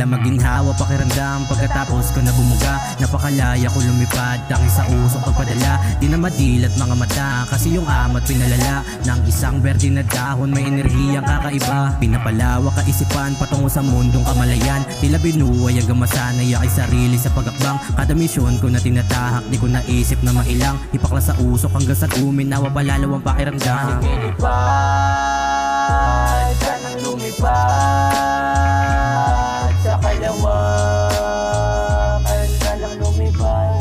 tila maginhawa pakiramdam pagkatapos ko na bumuga. Napakalaya ko lumipad, tanging sa usok pagpadala. Di na madilat mga mata kasi yung amat pinalala ng isang berde na dahon, may enerhiyang kakaiba. Pinapalawak kaisipan patungo sa mundong kamalayan. Tila binuhay hanggang masanay ay sarili sa pagakbang. Kada misyon ko na tinatahak, di ko naisip na mailang. Ipakla sa usok hanggang sa uminawa palalaw ang pakiramdam. Sige lipad, sanang lumipad sa kalawakan, sanang lumipad.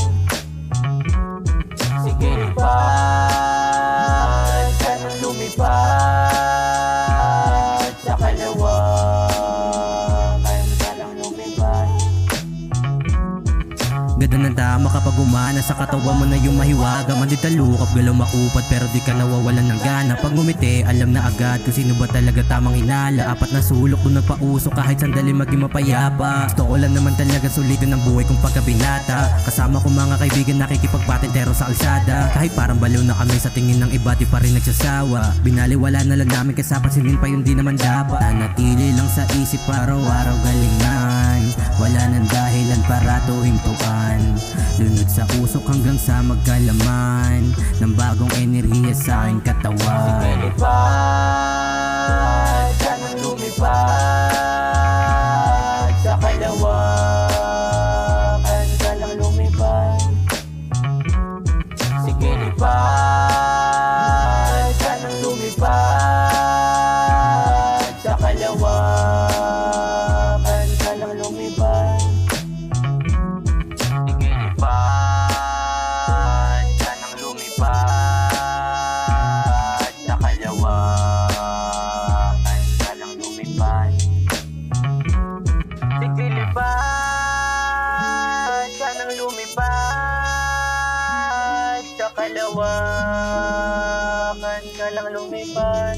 Sige lipad, sanang lumipad sa kalawakan, sanang lumipad. Ganda ng tama kapag umana sa katawan mo na yung mahiwaga. Manditalukap, galaw maupad pero di ka nawawalan ng gana. Pag ngumiti, alam na agad kung sino ba talaga tamang hinala. Apat na sulok doon nagpausok kahit sandali maging mapayapa. Gusto ko lang naman talaga sulitin ang buhay kong pagkabinata. Kasama ko mga kaibigan nakikipagpatintero sa kalsada. Kahit parang baliw na kami sa tingin ng iba, di pa rin nagsasawa. Binaliwala na lang namin kasi pansinin pa yun di naman dapat. Nanatili lang sa isip araw-araw galingan. Wala nang dahilan para tuhintuan. Lunod sa usok hanggang sa magkalaman ng bagong enerhiya sa aking katawan. Sige lipad, sanang lumipad sa kalawakan, sanang lumipad. Sige lipad, sanang lumipad sa kalawakan, sanang lumipad. Sige lipad, sanang lumipad sa kalawakan, sanang lumipad. Sige lipad, sanang lumipad sa kalawakan, sanang lumipad.